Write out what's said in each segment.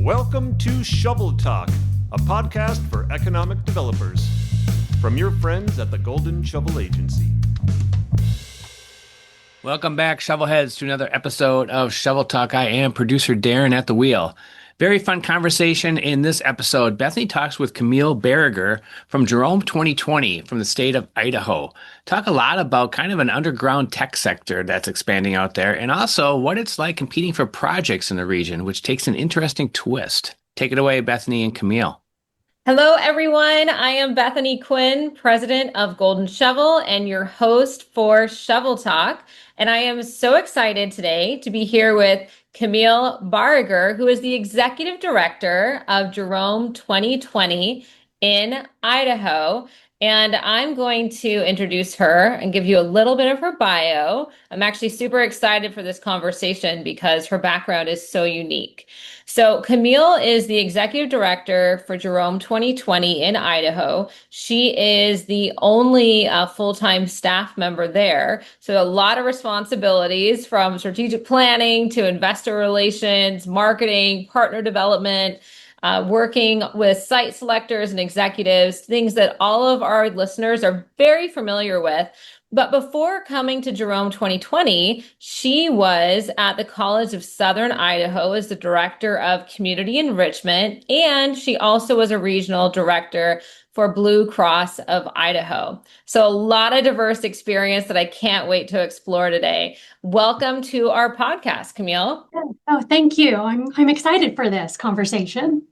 Welcome to ShovelTalk, a podcast for economic developers. From your friends at the Golden Shovel Agency. Welcome back, Shovelheads, to another episode of ShovelTalk. I am producer Darren at the wheel. Very fun conversation in this episode. Bethany talks with Camille Barigar from Jerome 2020 from the state of Idaho. Talk a lot about kind of an underground tech sector that's expanding out there, and also what it's like competing for projects in the region, which takes an interesting twist. Take it away, Bethany and Camille. Hello, everyone. I am Bethany Quinn, president of Golden Shovel and your host for Shovel Talk. And I am so excited today to be here with Camille Barigar, who is the executive director of Jerome 2020 in Idaho. And I'm going to introduce her and give you a little bit of her bio. I'm actually super excited for this conversation because her background is so unique. So Camille is the executive director for Jerome 2020 in Idaho. She is the only full-time staff member there. So a lot of responsibilities from strategic planning to investor relations, marketing, partner development, working with site selectors and executives, things that all of our listeners are very familiar with. But before coming to Jerome 2020, she was at the College of Southern Idaho as the director of community enrichment, and she also was a regional director for Blue Cross of Idaho. So a lot of diverse experience that I can't wait to explore today. Welcome to our podcast, Camille. Oh, thank you. I'm excited for this conversation.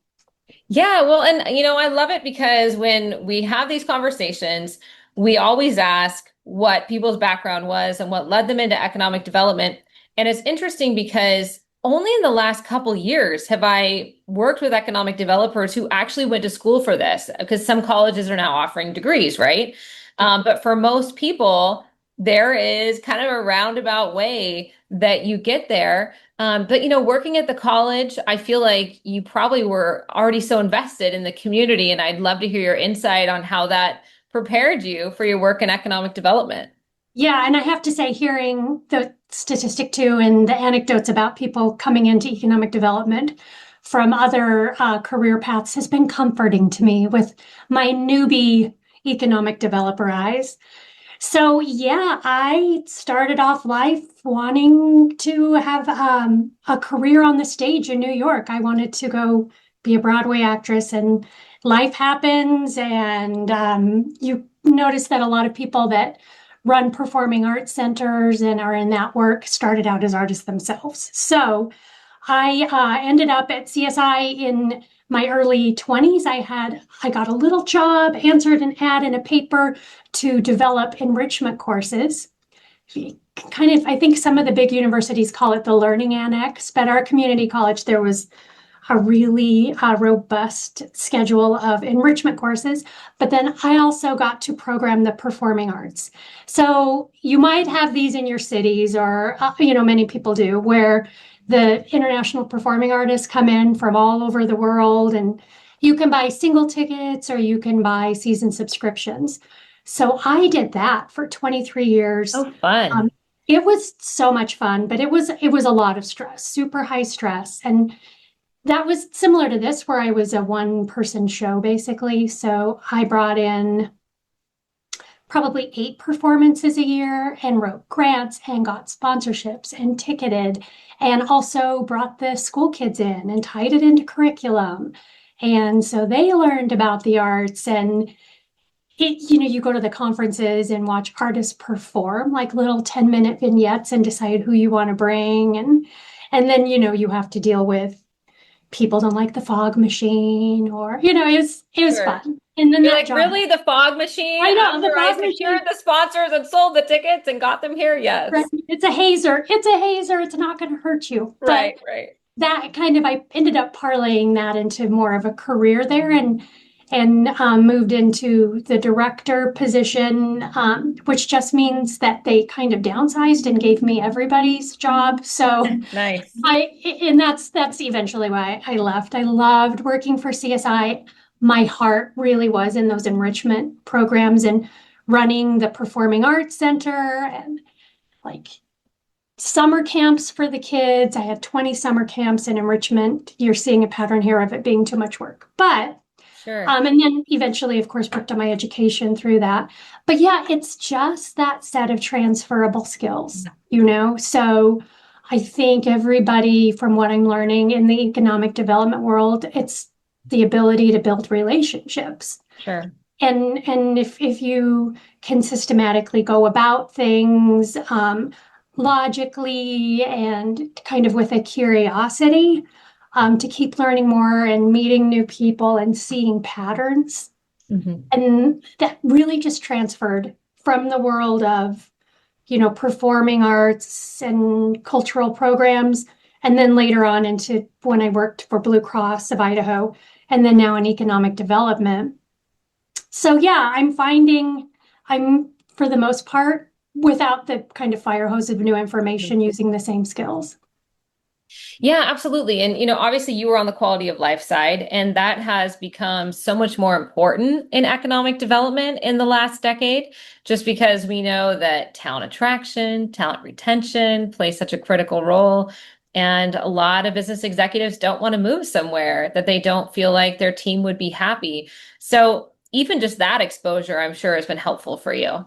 Yeah, well, and I love it because when we have these conversations, we always ask what people's background was and what led them into economic development. And it's interesting because only in the last couple years have I worked with economic developers who actually went to school for this, because some colleges are now offering degrees, right? But for most people, there is kind of a roundabout way that you get there. But working at the college, I feel like you probably were already so invested in the community, and I'd love to hear your insight on how that prepared you for your work in economic development. Yeah, and I have to say, hearing the statistic too and the anecdotes about people coming into economic development from other career paths has been comforting to me with my newbie economic developer eyes. So yeah, I started off life wanting to have a career on the stage in New York. I wanted to go be a Broadway actress, and life happens, and you notice that a lot of people that run performing arts centers and are in that work started out as artists themselves. So I ended up at CSI in my early 20s. I got a little job, answered an ad in a paper to develop enrichment courses. Kind of, I think some of the big universities call it the learning annex, but our community college, there was a really robust schedule of enrichment courses. But then I also got to program the performing arts. So you might have these in your cities, or, many people do, where the international performing artists come in from all over the world, and you can buy single tickets or you can buy season subscriptions. So I did that for 23 years. Oh, fun. It was so much fun, but it was a lot of stress, super high stress. And that was similar to this, where I was a one-person show, basically. So I brought in probably 8 performances a year and wrote grants and got sponsorships and ticketed, and also brought the school kids in and tied it into curriculum. And so they learned about the arts, and you go to the conferences and watch artists perform like little 10-minute vignettes and decide who you want to bring. And then, you have to deal with people don't like the fog machine, or, it was Sure. fun. And then You're that like, job, really, the fog machine? I know, the After I fog machine. secured the sponsors and sold the tickets and got them here? Yes. right, it's a hazer. It's a hazer. It's not going to hurt you. Right. That kind of, I ended up parlaying that into more of a career there, and moved into the director position, which just means that they kind of downsized and gave me everybody's job. So Nice. that's eventually why I left. I loved working for CSI. My heart really was in those enrichment programs and running the Performing Arts Center, and like summer camps for the kids. I had 20 summer camps in enrichment. You're seeing a pattern here of it being too much work. But Sure. and then eventually, of course, worked on my education through that. But yeah, it's just that set of transferable skills, So I think everybody, from what I'm learning in the economic development world, it's the ability to build relationships. Sure. And if you can systematically go about things logically and kind of with a curiosity, to keep learning more and meeting new people and seeing patterns. And that really just transferred from the world of, performing arts and cultural programs, and then later on into when I worked for Blue Cross of Idaho, and then now in economic development. So yeah, I'm finding I'm, for the most part, without the kind of fire hose of new information, using the same skills. Yeah, absolutely. And, obviously you were on the quality of life side, and that has become so much more important in economic development in the last decade, just because we know that talent attraction, talent retention plays such a critical role. And a lot of business executives don't want to move somewhere that they don't feel like their team would be happy. So even just that exposure, I'm sure, has been helpful for you.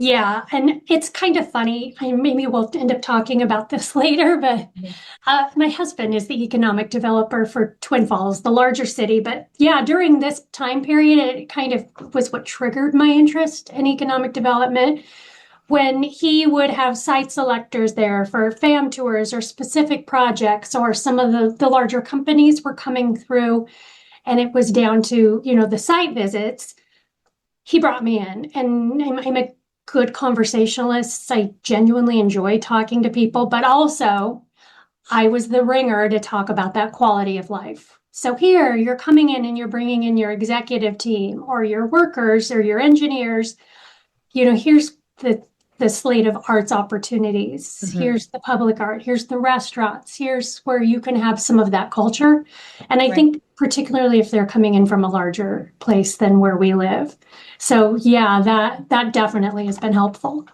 Yeah, and it's kind of funny. Maybe we'll end up talking about this later, but my husband is the economic developer for Twin Falls, the larger city. But yeah, during this time period, it kind of was what triggered my interest in economic development when he would have site selectors there for FAM tours or specific projects, or some of the larger companies were coming through, and it was down to, the site visits. He brought me in, and I'm a good conversationalist. I genuinely enjoy talking to people, but also I was the ringer to talk about that quality of life. So here you're coming in and you're bringing in your executive team or your workers or your engineers. Here's the slate of arts opportunities. Here's the public art. Here's the restaurants. Here's where you can have some of that culture. And I think particularly if they're coming in from a larger place than where we live. So yeah, that definitely has been helpful.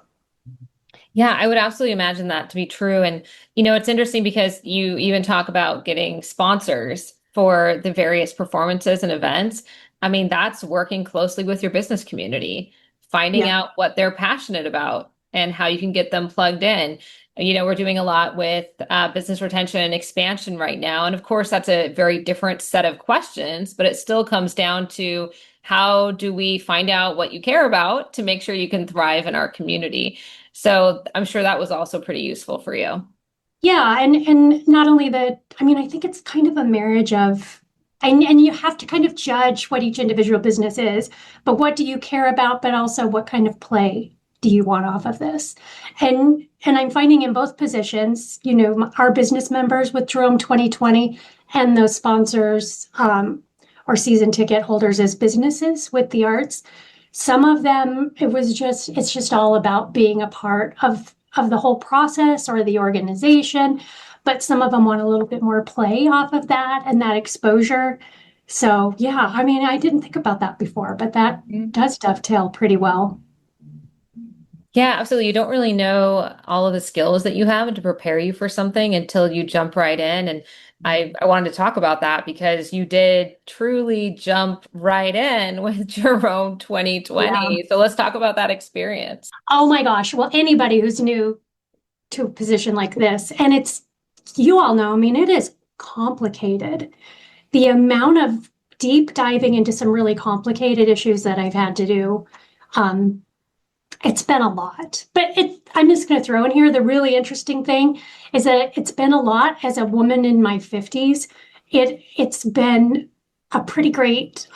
Yeah, I would absolutely imagine that to be true. And, it's interesting because you even talk about getting sponsors for the various performances and events. I mean, that's working closely with your business community, finding out what they're passionate about and how you can get them plugged in. We're doing a lot with business retention and expansion right now. And of course, that's a very different set of questions, but it still comes down to how do we find out what you care about to make sure you can thrive in our community. So I'm sure that was also pretty useful for you. Yeah, and not only that, I think it's kind of a marriage of, and you have to kind of judge what each individual business is, but what do you care about, but also what kind of play do you want off of this? And I'm finding in both positions, our business members with Jerome 2020 and those sponsors or season ticket holders as businesses with the arts. Some of them, it's just all about being a part of the whole process or the organization. But some of them want a little bit more play off of that and that exposure. So yeah, I didn't think about that before, but that does dovetail pretty well. Yeah, absolutely. You don't really know all of the skills that you have to prepare you for something until you jump right in. And I wanted to talk about that because you did truly jump right in with Jerome 2020. Yeah. So let's talk about that experience. Oh my gosh. Well, anybody who's new to a position like this, and you all know, it is complicated. The amount of deep diving into some really complicated issues that I've had to do, it's been a lot. But I'm just going to throw in here, the really interesting thing is that it's been a lot as a woman in my 50s. It's been a pretty great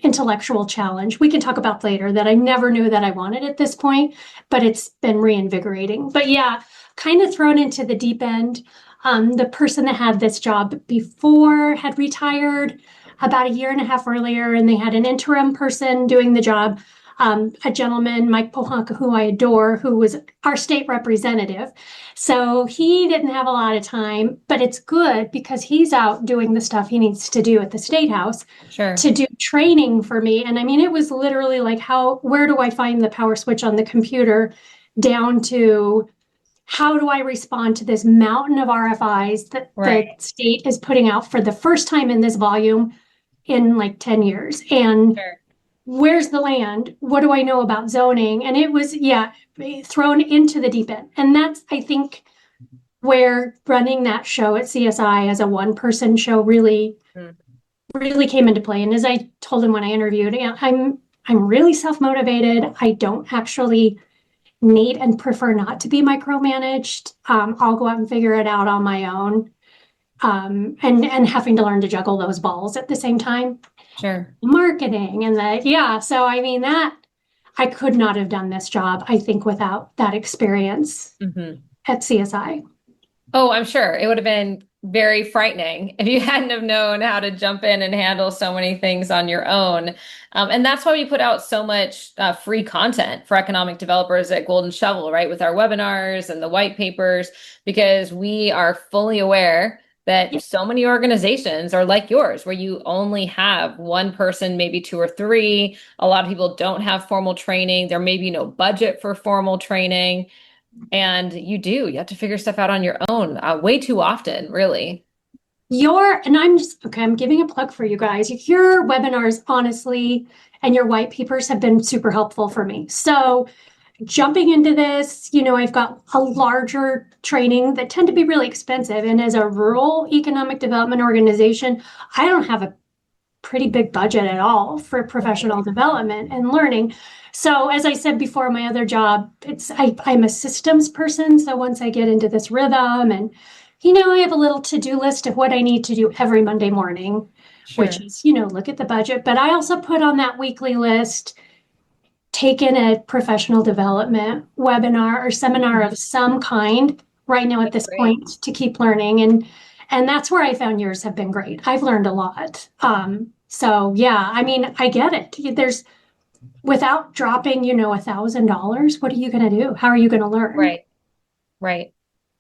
intellectual challenge. We can talk about later that I never knew that I wanted at this point, but it's been reinvigorating. But yeah, kind of thrown into the deep end. The person that had this job before had retired about a year and a half earlier, and they had an interim person doing the job. A gentleman, Mike Pohanka, who I adore, who was our state representative. So he didn't have a lot of time, but it's good because he's out doing the stuff he needs to do at the State House to do training for me. And it was literally like, where do I find the power switch on the computer down to how do I respond to this mountain of RFIs that the state is putting out for the first time in this volume in like 10 years? And where's the land? What do I know about zoning? And it was, thrown into the deep end. And that's, I think, where running that show at CSI as a one-person show really came into play. And as I told him when I interviewed, I'm really self-motivated. I don't actually need and prefer not to be micromanaged. I'll go out and figure it out on my own. And having to learn to juggle those balls at the same time. Sure. Marketing and so I mean that I could not have done this job, I think, without that experience at CSI. Oh, I'm sure it would have been very frightening if you hadn't have known how to jump in and handle so many things on your own. And that's why we put out so much free content for economic developers at Golden Shovel, right? With our webinars and the white papers, because we are fully aware that so many organizations are like yours, where you only have one person, maybe two or three. A lot of people don't have formal training. There may be no budget for formal training. And you have to figure stuff out on your own way too often, really. I'm giving a plug for you guys. Your webinars, honestly, and your white papers have been super helpful for me. So jumping into this, I've got a larger training that tend to be really expensive. And as a rural economic development organization, I don't have a pretty big budget at all for professional development and learning. So as I said before, my other job, I'm a systems person. So once I get into this rhythm and, I have a little to-do list of what I need to do every Monday morning, which is, look at the budget. But I also put on that weekly list, take in a professional development webinar or seminar of some kind right now at this point to keep learning. And that's where I found yours have been great. I've learned a lot. I get it. Without dropping, $1,000, what are you going to do? How are you going to learn? Right.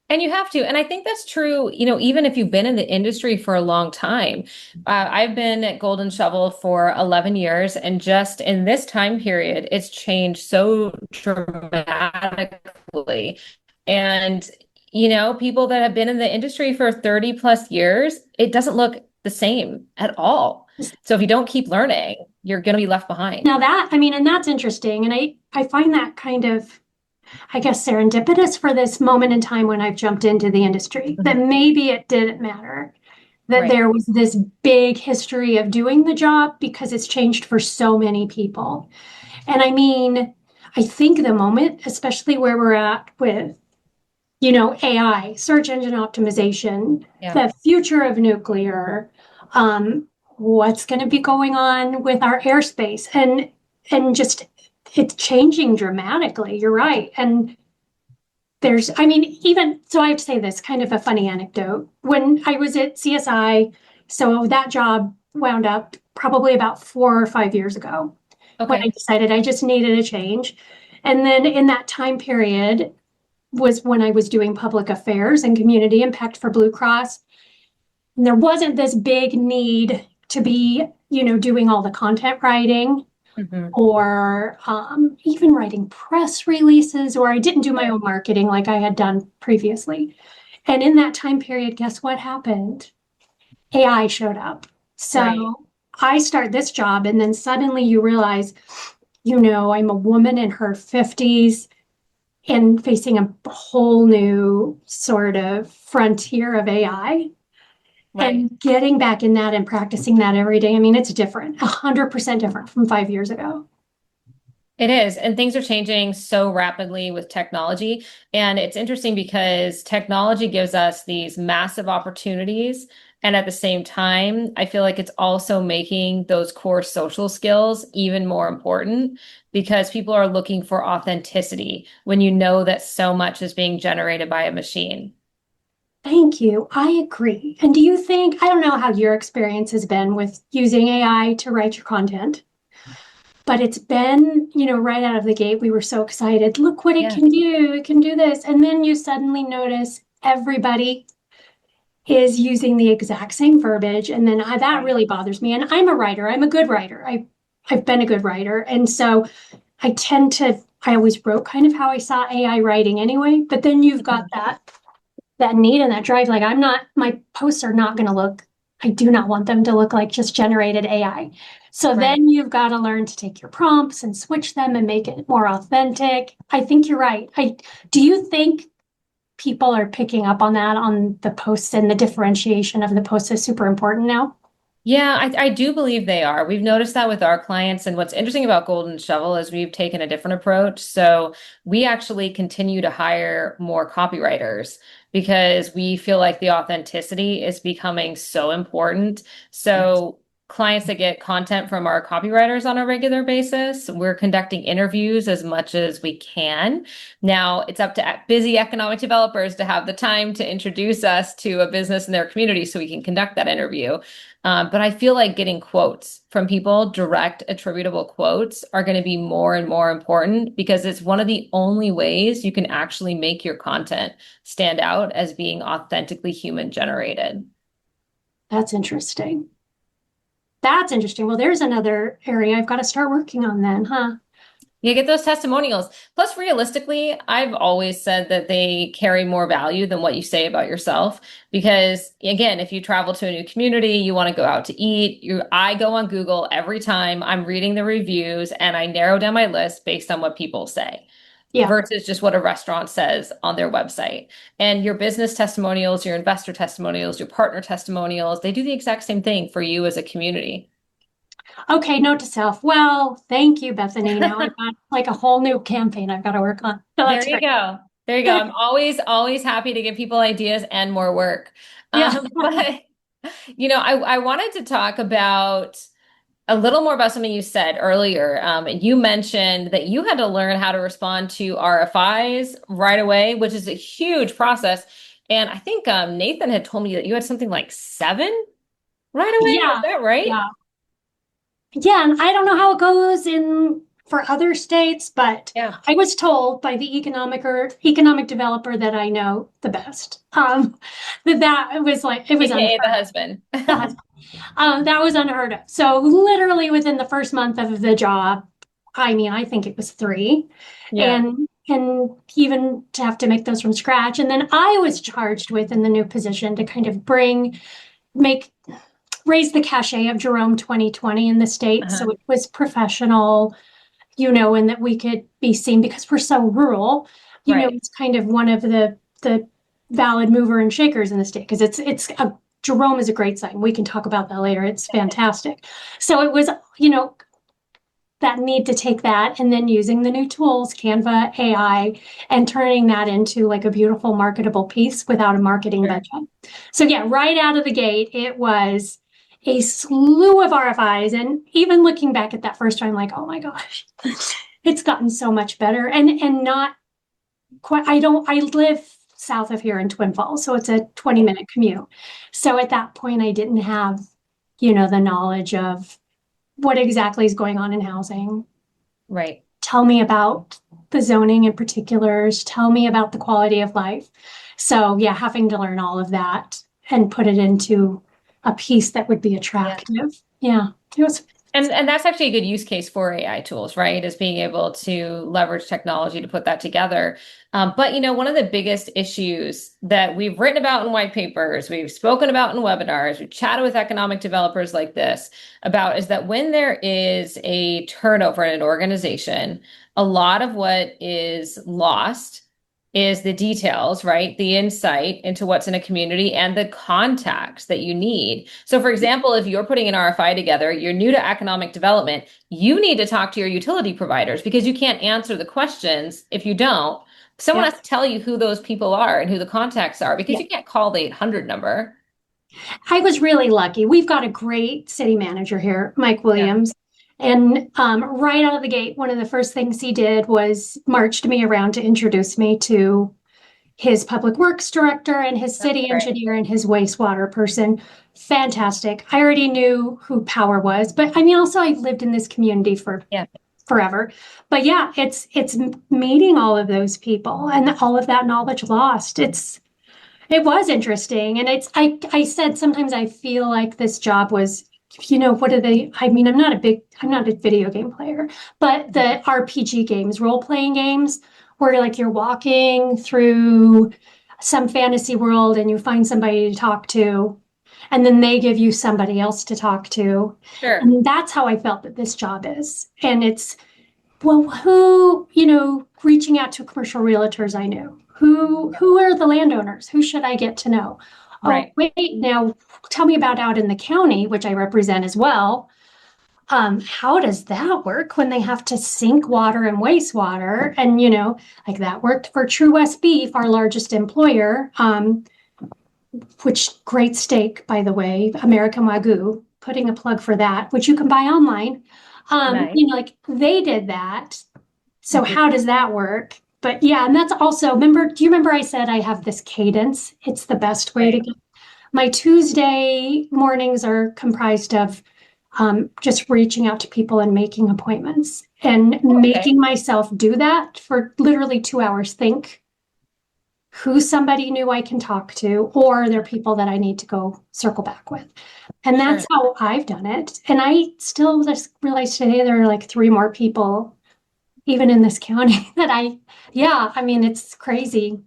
And you have to. And I think that's true, even if you've been in the industry for a long time. I've been at Golden Shovel for 11 years. And just in this time period, it's changed so dramatically. And, people that have been in the industry for 30 plus years, it doesn't look the same at all. So if you don't keep learning, you're going to be left behind. Now and that's interesting. And I find that kind of, I guess, serendipitous for this moment in time when I've jumped into the industry, that maybe it didn't matter, that there was this big history of doing the job because it's changed for so many people. And I think the moment, especially where we're at with, AI, search engine optimization, the future of nuclear, what's going to be going on with our airspace and just it's changing dramatically. You're right. And so I have to say this kind of a funny anecdote. When I was at CSI, so that job wound up probably about 4 or 5 years ago when I decided I just needed a change. And then in that time period was when I was doing public affairs and community impact for Blue Cross. And there wasn't this big need to be, doing all the content writing or even writing press releases, or I didn't do my own marketing like I had done previously. And in that time period, guess what happened? AI showed up. So I start this job and then suddenly you realize, I'm a woman in her 50s and facing a whole new sort of frontier of AI. And getting back in that and practicing that every day. It's different, 100% different from 5 years ago. It is. And things are changing so rapidly with technology. And it's interesting because technology gives us these massive opportunities. And at the same time, I feel like it's also making those core social skills even more important because people are looking for authenticity when that so much is being generated by a machine. Thank you. I agree. And do you think, I don't know how your experience has been with using AI to write your content, but it's been, right out of the gate, we were so excited. Look what it can do. It can do this. And then you suddenly notice everybody is using the exact same verbiage. And then that really bothers me. And I'm a writer. I'm a good writer. I've been a good writer. And so I tend to I always wrote kind of how I saw AI writing anyway, but then you've got that need and that drive. Like my posts are not going to look, I do not want them to look like just generated AI. So then you've got to learn to take your prompts and switch them and make it more authentic. I think you're right. Do you think people are picking up on that on the posts, and the differentiation of the posts is super important now? Yeah, I do believe they are. We've noticed that with our clients. And what's interesting about Golden Shovel is we've taken a different approach. So we actually continue to hire more copywriters because we feel like the authenticity is becoming so important. So clients that get content from our copywriters on a regular basis, we're conducting interviews as much as we can. Now it's up to busy economic developers to have the time to introduce us to a business in their community so we can conduct that interview. But I feel like getting quotes from people, direct attributable quotes, are going to be more and more important because it's one of the only ways you can actually make your content stand out as being authentically human generated. That's interesting. That's interesting. Well, there's another area I've got to start working on then, huh? You get those testimonials. Plus, realistically, I've always said that they carry more value than what you say about yourself. Because again, if you travel to a new community, you want to go out to eat. I go on Google every time. I'm reading the reviews and I narrow down my list based on what people say. Yeah. Versus just what a restaurant says on their website. And your business testimonials, your investor testimonials, your partner testimonials, they do the exact same thing for you as a community. Okay, note to self. Well, thank you, Bethany. Now I've got like a whole new campaign I've got to work on. So there you go. There you go. I'm always happy to give people ideas and more work. Yeah. But, I wanted to talk about a little more about something you said earlier. You mentioned that you had to learn how to respond to RFIs right away, which is a huge process. And I think Nathan had told me that you had something like 7 right away. Yeah. Is that right? Yeah. Yeah, and I don't know how it goes for other states, but I was told by the economic developer that I know the best, that was like, it was AKA the husband. The husband. That was unheard of. So literally within the first month of the job, I think it was 3. Yeah. And even to have to make those from scratch. And then I was charged with, in the new position, to kind of raise the cachet of Jerome 2020 in the state. So it was professional, and that we could be seen because we're so rural. It's kind of one of the valid mover and shakers in the state, because Jerome is a great site, and we can talk about that later. It's fantastic. So it was, that need to take that and then using the new tools, Canva, AI, and turning that into like a beautiful marketable piece without a marketing budget. So yeah, right out of the gate, it was a slew of RFIs. And even looking back at that first time, like, oh my gosh, it's gotten so much better. And not quite, I live south of here in Twin Falls, so it's a 20-minute commute. So at that point, I didn't have, the knowledge of what exactly is going on in housing. Right. Tell me about the zoning in particulars. Tell me about the quality of life. So yeah, having to learn all of that and put it into a piece that would be attractive. Yeah. It was. And that's actually a good use case for AI tools, right? Is being able to leverage technology to put that together. But, one of the biggest issues that we've written about in white papers, we've spoken about in webinars, we've chatted with economic developers like this about, is that when there is a turnover in an organization, a lot of what is lost is the details, right? The insight into what's in a community and the contacts that you need. So for example, if you're putting an RFI together, you're new to economic development, you need to talk to your utility providers because you can't answer the questions if you don't. Someone has to tell you who those people are and who the contacts are, because you can't call the 800 number. I was really lucky. We've got a great city manager here, Mike Williams. And right out of the gate, one of the first things he did was marched me around to introduce me to his public works director and his city engineer and his wastewater person. Fantastic. I already knew who Power was, but also I've lived in this community for forever. But yeah, it's meeting all of those people and all of that knowledge lost. It was interesting. And I said sometimes I feel like this job was what are they? I mean, I'm not a video game player, but the RPG games, role-playing games, where like you're walking through some fantasy world and you find somebody to talk to, and then they give you somebody else to talk to. Sure. And that's how I felt that this job is. And it's, well, reaching out to commercial realtors I knew. Who are the landowners? Who should I get to know? Right. Oh, wait, now tell me about out in the county, which I represent as well. How does that work when they have to sink water and wastewater? And, like that worked for True West Beef, our largest employer, which great steak, by the way, American Wagyu, putting a plug for that, which you can buy online. Nice. Like they did that. So how does that work? But yeah, and that's also, do you remember I said I have this cadence? It's the best way to go. My Tuesday mornings are comprised of just reaching out to people and making appointments and making myself do that for literally 2 hours. Think who's somebody new I can talk to, or they're people that I need to go circle back with. And that's how I've done it. And I still just realized today there are like 3 more people even in this county that it's crazy.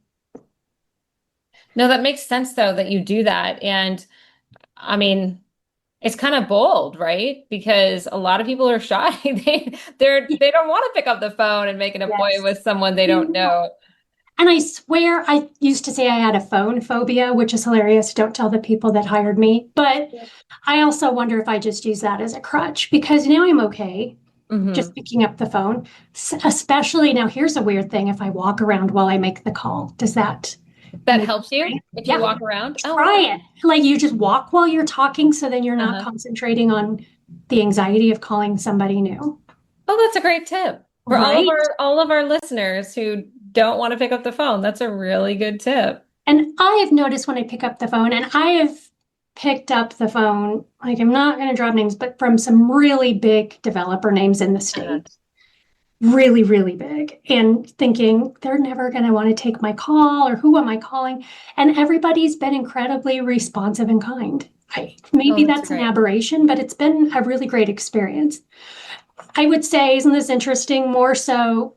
No, that makes sense though, that you do that. And I mean, it's kind of bold, right? Because a lot of people are shy. They don't want to pick up the phone and make an appointment with someone they don't know. And I swear I used to say I had a phone phobia, which is hilarious. Don't tell the people that hired me. But I also wonder if I just use that as a crutch, because now I'm okay. Just picking up the phone, especially now. Here's a weird thing: if I walk around while I make the call, does that helps you if you walk around? Try it. Like you just walk while you're talking, so then you're not concentrating on the anxiety of calling somebody new. Oh, that's a great tip for all of our listeners who don't want to pick up the phone. That's a really good tip. And I have noticed when I pick up the phone, and I have picked up the phone, like I'm not going to drop names, but from some really big developer names in the state, really, really big, and thinking they're never going to want to take my call, or who am I calling? And everybody's been incredibly responsive and kind. Maybe that's an aberration, but it's been a really great experience. I would say, isn't this interesting? More so,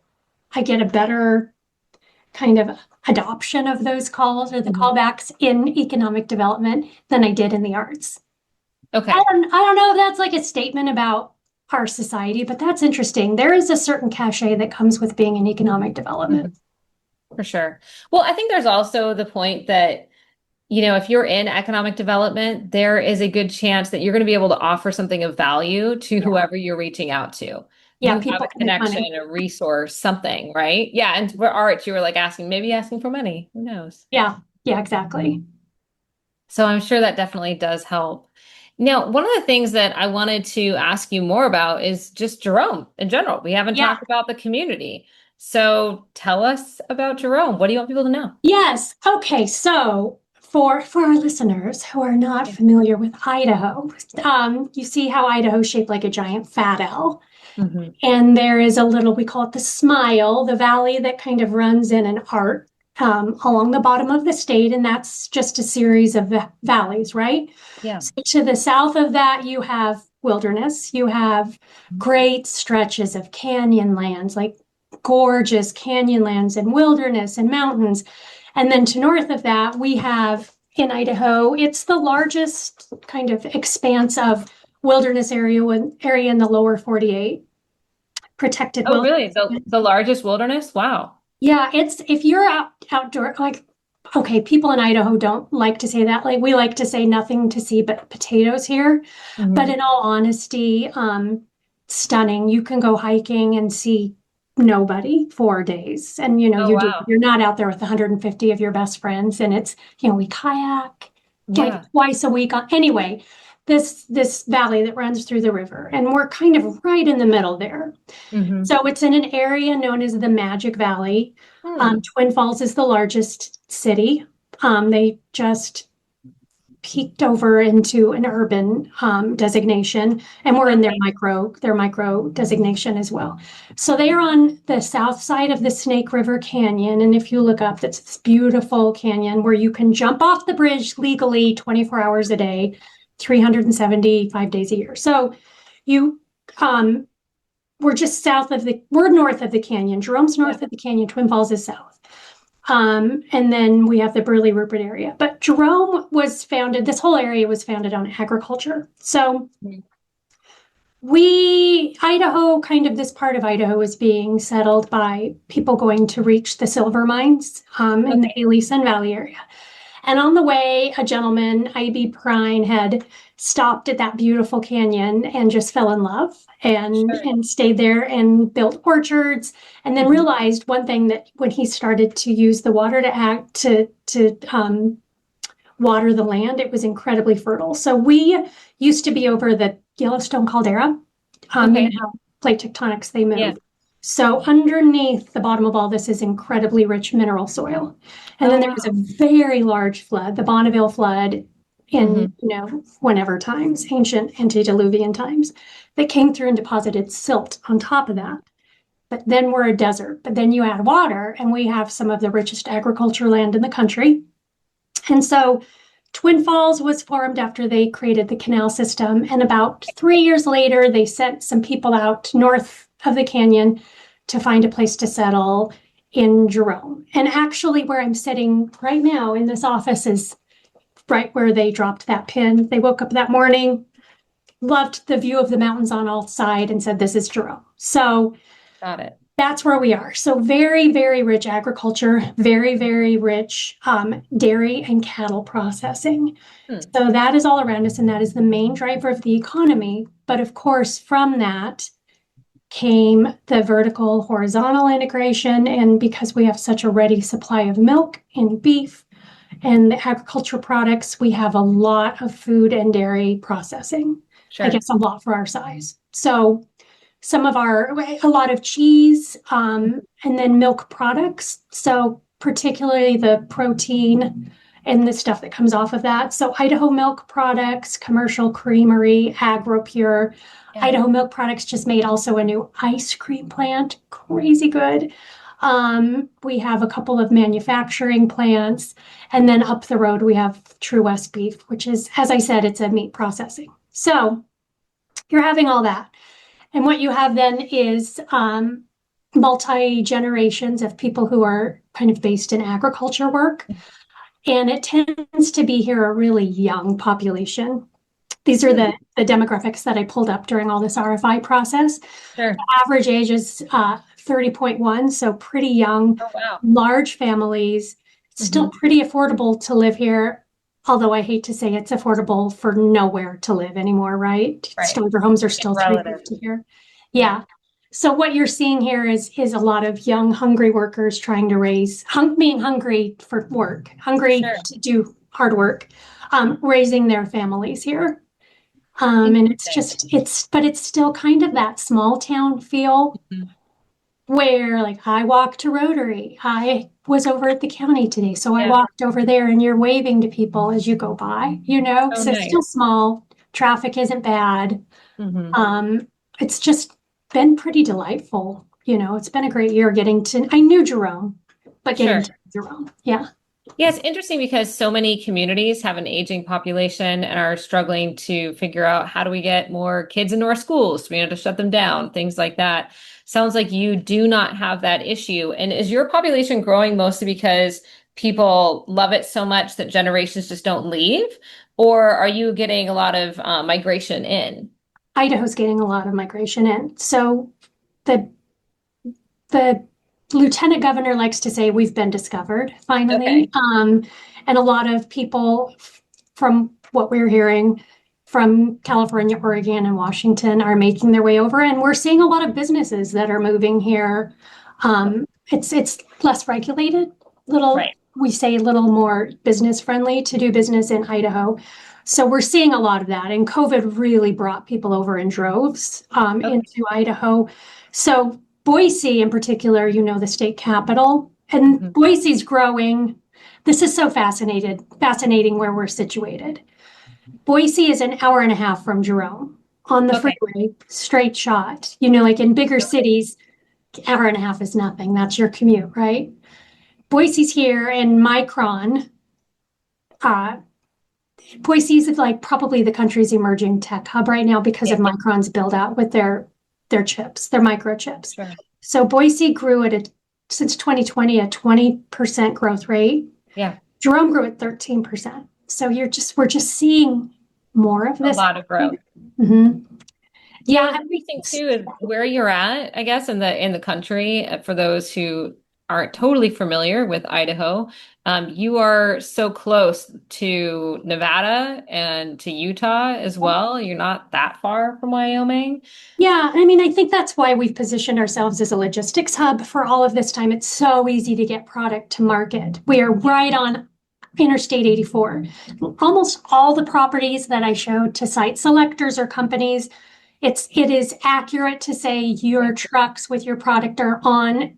I get a better kind of adoption of those calls or the callbacks in economic development than I did in the arts. Okay. I don't know if that's like a statement about our society, but that's interesting. There is a certain cachet that comes with being in economic development. For sure. Well, I think there's also the point that, if you're in economic development, there is a good chance that you're going to be able to offer something of value to whoever you're reaching out to. Yeah, people have a connection, a resource, something, right? Yeah, and for art, you were like asking for money. Who knows? Yeah, exactly. So I'm sure that definitely does help. Now, one of the things that I wanted to ask you more about is just Jerome in general. We haven't talked about the community. So tell us about Jerome. What do you want people to know? Yes. Okay. So for our listeners who are not familiar with Idaho, you see how Idaho is shaped like a giant fat L. And there is a little, we call it the Smile, the valley that kind of runs in an arc along the bottom of the state. And that's just a series of valleys, right? Yeah. So to the south of that, you have wilderness. You have great stretches of canyon lands, like gorgeous canyon lands and wilderness and mountains. And then to north of that, we have in Idaho, it's the largest kind of expanse of wilderness area in the lower 48. Protected. Oh, really? The largest wilderness? Wow. Yeah, it's if you're outdoor, like, okay, people in Idaho don't like to say that. Like, we like to say nothing to see but potatoes here. But in all honesty, stunning. You can go hiking and see nobody 4 days. And, you're not out there with 150 of your best friends. And it's, we kayak like twice a week. Anyway, this valley that runs through the river, and we're kind of right in the middle there. So it's in an area known as the Magic Valley. Twin Falls is the largest city. They just peaked over into an urban designation, and we're in their micro designation as well. So they are on the south side of the Snake River Canyon, and if you look up, that's this beautiful canyon where you can jump off the bridge legally 24 hours a day. 375 days a year. So you, we're just we're north of the canyon. Jerome's north of the canyon, Twin Falls is south. And then we have the Burley Rupert area. But Jerome was founded, this whole area was founded on agriculture. So Idaho, kind of this part of Idaho is being settled by people going to reach the silver mines in the Haley Sun Valley area. And on the way, a gentleman, I.B. Prine, had stopped at that beautiful canyon and just fell in love and stayed there and built orchards, and then realized one thing, that when he started to use the water to water the land, it was incredibly fertile. So we used to be over the Yellowstone caldera, and how plate tectonics they move. Yeah. So underneath the bottom of all this is incredibly rich mineral soil. And then there was a very large flood, the Bonneville flood in, whenever times, ancient antediluvian times, that came through and deposited silt on top of that. But then we're a desert, but then you add water, and we have some of the richest agriculture land in the country. And so Twin Falls was formed after they created the canal system. And about 3 years later, they sent some people out north of the canyon to find a place to settle in Jerome. And actually, where I'm sitting right now in this office is right where they dropped that pin. They woke up that morning, loved the view of the mountains on all sides, and said, this is Jerome. So got it. That's where we are. So very, very rich agriculture, very, very rich dairy and cattle processing. So that is all around us, and that is the main driver of the economy. But of course, from that came the vertical horizontal integration. And because we have such a ready supply of milk and beef and the agricultural products, we have a lot of food and dairy processing. I guess a lot for our size. So a lot of cheese, and then milk products. So particularly the protein and the stuff that comes off of that. So Idaho Milk Products, Commercial Creamery, AgroPure. Yeah. Idaho Milk Products just made also a new ice cream plant. Crazy good. We have a couple of manufacturing plants. And then up the road, we have True West Beef, which is, as I said, it's a meat processing. So you're having all that. And what you have then is multi-generations of people who are kind of based in agriculture work. And it tends to be here a really young population. These are the demographics that I pulled up during all this RFI process. Sure. The average age is 30.1, so pretty young, large families, still pretty affordable to live here. Although I hate to say it's affordable for nowhere to live anymore, right? Starter homes are still $350 here. Yeah. So what you're seeing here is a lot of young, hungry workers trying to raise, being hungry for work, hungry to do hard work, raising their families here. And it's still kind of that small town feel where, like, I walk to Rotary. I was over at the county today, so I walked over there, and you're waving to people as you go by, so nice. It's still small. Traffic isn't bad. It's just been pretty delightful. It's been a great year I knew Jerome, but getting to Jerome. Yeah. Yeah, it's interesting because so many communities have an aging population and are struggling to figure out, how do we get more kids into our schools to be able to shut them down, things like that. Sounds like you do not have that issue. And is your population growing mostly because people love it so much that generations just don't leave? Or are you getting a lot of migration in? Idaho's getting a lot of migration in. So the lieutenant governor likes to say we've been discovered finally. And a lot of people, from what we're hearing from California, Oregon, and Washington, are making their way over. And we're seeing a lot of businesses that are moving here. It's less regulated, we say a little more business friendly to do business in Idaho. So we're seeing a lot of that. And COVID really brought people over in droves into Idaho. So Boise in particular, the state capital, and Boise's growing. This is so fascinating where we're situated. Boise is an hour and a half from Jerome on the freeway, straight shot. Like in bigger cities, hour and a half is nothing. That's your commute, right? Boise's here, and Micron Boise is like probably the country's emerging tech hub right now because of Micron's build out with their chips, their microchips. Sure. So Boise grew at since 2020 a 20% growth rate. Yeah. Jerome grew at 13%. So we're just seeing more of this. A lot of growth. Mm-hmm. Yeah, everything too is where you're at, I guess, in the country. For those who aren't totally familiar with Idaho, you are so close to Nevada and to Utah as well. You're not that far from Wyoming. Yeah, I mean, I think that's why we've positioned ourselves as a logistics hub for all of this time. It's so easy to get product to market. We are right on Interstate 84. Almost all the properties that I showed to site selectors or companies, it is accurate to say your trucks with your product are on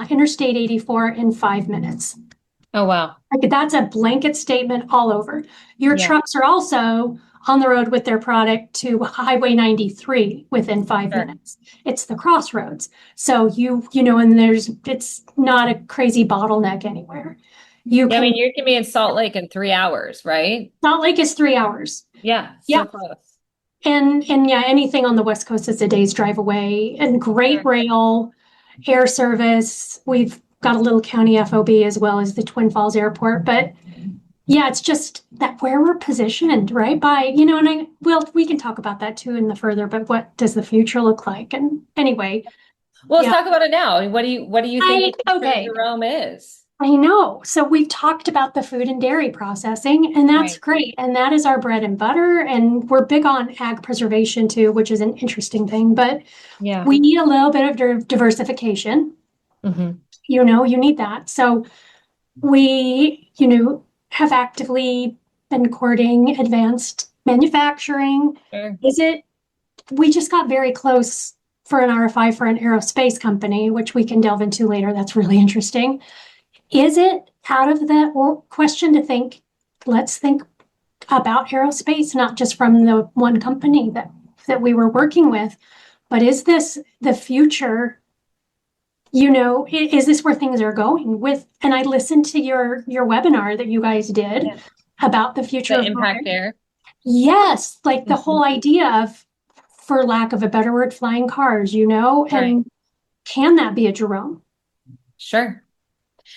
Interstate 84 in 5 minutes. Oh, wow. Like that's a blanket statement all over. Your trucks are also on the road with their product to Highway 93 within 5 minutes. It's the crossroads. So you know, and it's not a crazy bottleneck anywhere. I mean, you can be in Salt Lake in 3 hours, right? Salt Lake is 3 hours. Yeah. So close. And yeah, anything on the West Coast is a day's drive away, and great rail, air service. We've got a little county FOB as well as the Twin Falls Airport. But yeah, it's just that where we're positioned, right? By, you know, and we can talk about that too in the further, but what does the future look like? And anyway. Well, let's talk about it now. What do you think Jerome is? I know. So we've talked about the food and dairy processing, and that's great. And that is our bread and butter. And we're big on ag preservation too, which is an interesting thing. But we need a little bit of diversification. Mm-hmm. You know, you need that. So we, you know, have actively been courting advanced manufacturing. We just got very close for an RFI for an aerospace company, which we can delve into later. That's really interesting. Is it out of the question to think, let's think about aerospace, not just from the one company that we were working with, but is this the future? You know, is this where things are going with? And I listened to your webinar that you guys did about the future of impact air. Yes, like the whole idea of, for lack of a better word, flying cars, you know, and can that be a Jerome? Sure.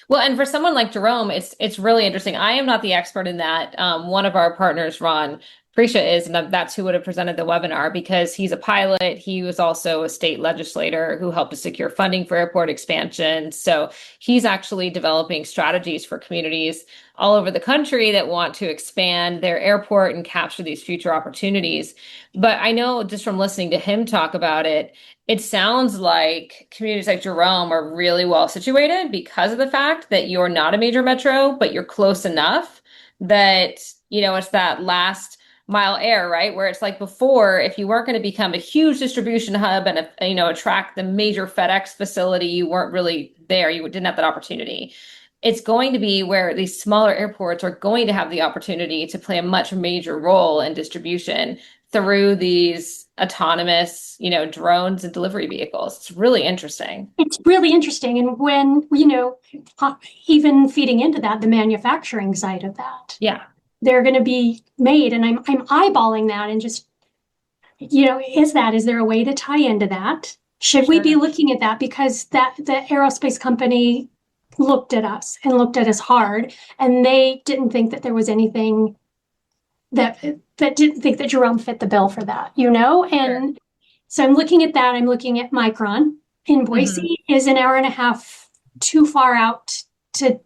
Well, and for someone like Jerome, it's really interesting. I am not the expert in that. One of our partners, Ron Prisha, is, and that's who would have presented the webinar because he's a pilot. He was also a state legislator who helped to secure funding for airport expansion. So he's actually developing strategies for communities all over the country that want to expand their airport and capture these future opportunities. But I know just from listening to him talk about it, it sounds like communities like Jerome are really well situated because of the fact that you're not a major metro, but you're close enough that, you know, it's that last mile air, right? Where it's like before, if you weren't going to become a huge distribution hub and, you know, attract the major FedEx facility, you weren't really there. You didn't have that opportunity. It's going to be where these smaller airports are going to have the opportunity to play a much major role in distribution through these autonomous, you know, drones and delivery vehicles. It's really interesting. It's really interesting. And when, you know, even feeding into that, the manufacturing side of that. Yeah. They're going to be made. And I'm eyeballing that and just, you know, is there a way to tie into that? Should we be looking at that? Because the aerospace company looked at us hard, and they didn't think that there was anything that didn't think that Jerome fit the bill for that, you know? And so I'm looking at that. I'm looking at Micron in Boise is an hour and a half too far out to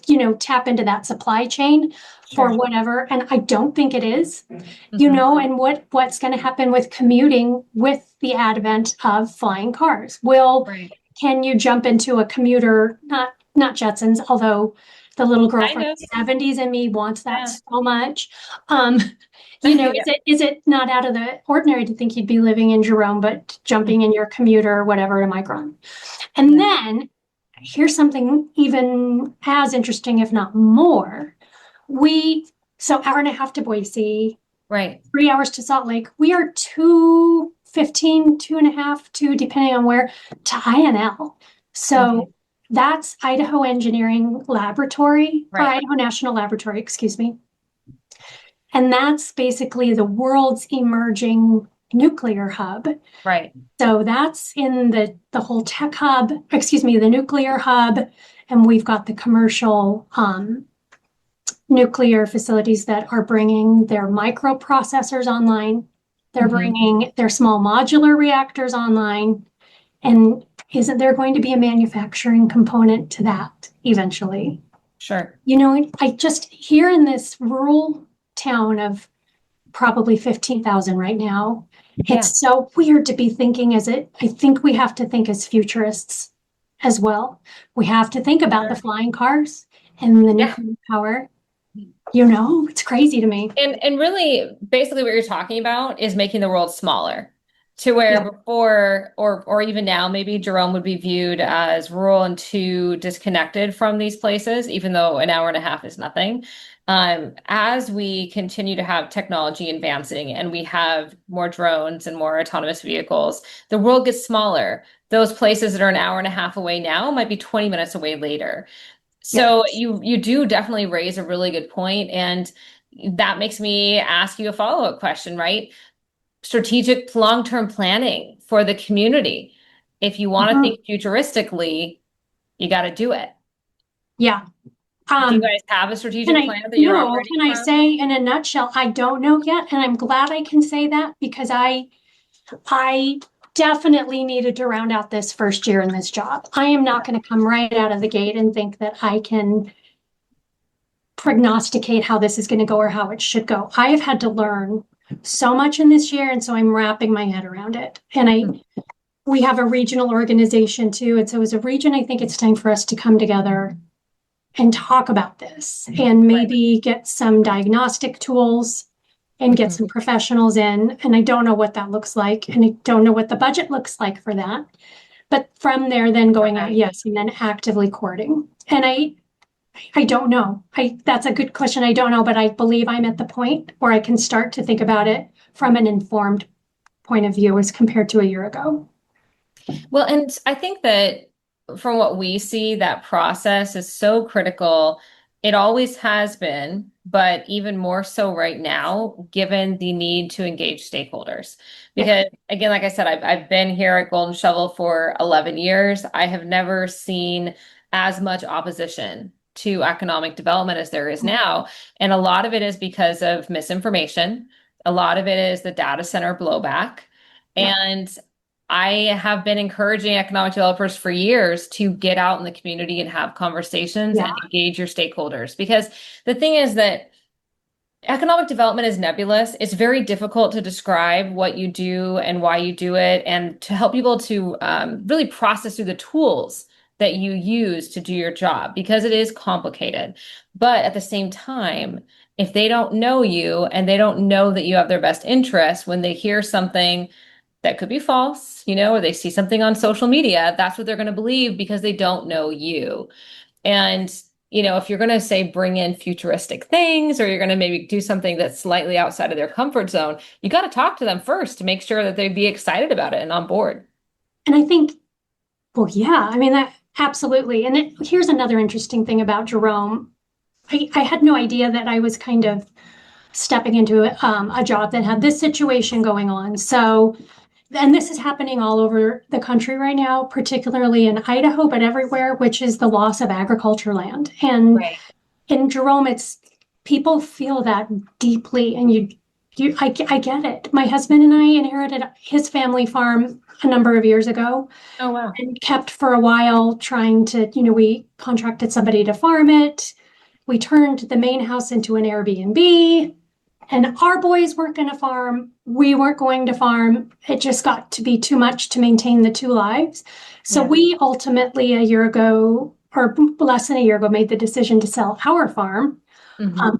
you know, tap into that supply chain for whatever. And I don't think it is, you know, and what's going to happen with commuting with the advent of flying cars? Can you jump into a commuter, not Jetsons, although the little girl from the 70s in me wants that so much. You know, is it not out of the ordinary to think you'd be living in Jerome, but jumping in your commuter or whatever to Micron? And then here's something even as interesting, if not more. So hour and a half to Boise, 3 hours to Salt Lake. We are 2.5, depending on where, to INL. So that's Idaho Engineering Laboratory, or Idaho National Laboratory, excuse me. And that's basically the world's emerging nuclear hub. Right. So that's in the whole tech hub, excuse me, the nuclear hub. And we've got the commercial nuclear facilities that are bringing their microprocessors online. They're bringing their small modular reactors online. And isn't there going to be a manufacturing component to that eventually? Sure. I just here in this rural town of probably 15,000 right now, it's so weird to be thinking I think we have to think as futurists as well. We have to think about the flying cars and the nuclear power. It's crazy to me. And really, basically what you're talking about is making the world smaller to where before, or even now, maybe Jerome would be viewed as rural and too disconnected from these places, even though an hour and a half is nothing. As we continue to have technology advancing and we have more drones and more autonomous vehicles, the world gets smaller. Those places that are an hour and a half away now might be 20 minutes away later. So you do definitely raise a really good point, and that makes me ask you a follow-up question, right? Strategic long-term planning for the community. If you want to think futuristically, you got to do it. Yeah. Do you guys have a strategic plan that you're operating from? Can I say in a nutshell, I don't know yet, and I'm glad I can say that because I definitely needed to round out this first year in this job. I am not going to come right out of the gate and think that I can prognosticate how this is going to go or how it should go. I have had to learn so much in this year, and so I'm wrapping my head around it. And we have a regional organization too, and so as a region, I think it's time for us to come together and talk about this and maybe get some diagnostic tools and get some professionals in. And I don't know what that looks like. And I don't know what the budget looks like for that. But from there, then going out, and then actively courting. And I don't know. That's a good question. I don't know, but I believe I'm at the point where I can start to think about it from an informed point of view as compared to a year ago. Well, and I think that from what we see, that process is so critical. It always has been, but even more so right now, given the need to engage stakeholders. Because again, like I said, I've been here at Golden Shovel for 11 years. I have never seen as much opposition to economic development as there is now. And a lot of it is because of misinformation. A lot of it is the data center blowback. And I have been encouraging economic developers for years to get out in the community and have conversations and engage your stakeholders. Because the thing is that economic development is nebulous. It's very difficult to describe what you do and why you do it, and to help people to really process through the tools that you use to do your job, because it is complicated. But at the same time, if they don't know you and they don't know that you have their best interest, when they hear something that could be false, or they see something on social media, that's what they're going to believe because they don't know you. And, if you're going to say bring in futuristic things, or you're going to maybe do something that's slightly outside of their comfort zone, you got to talk to them first to make sure that they'd be excited about it and on board. And I think, that absolutely. And here's another interesting thing about Jerome. I had no idea that I was kind of stepping into a job that had this situation going on. So, and this is happening all over the country right now, particularly in Idaho, but everywhere, which is the loss of agriculture land. And in Jerome, it's people feel that deeply, and I get it. My husband and I inherited his family farm a number of years ago. Oh, wow. And kept for a while trying to, we contracted somebody to farm it. We turned the main house into an Airbnb. And our boys weren't going to farm. We weren't going to farm. It just got to be too much to maintain the two lives. So we ultimately, a year ago, or less than a year ago, made the decision to sell our farm and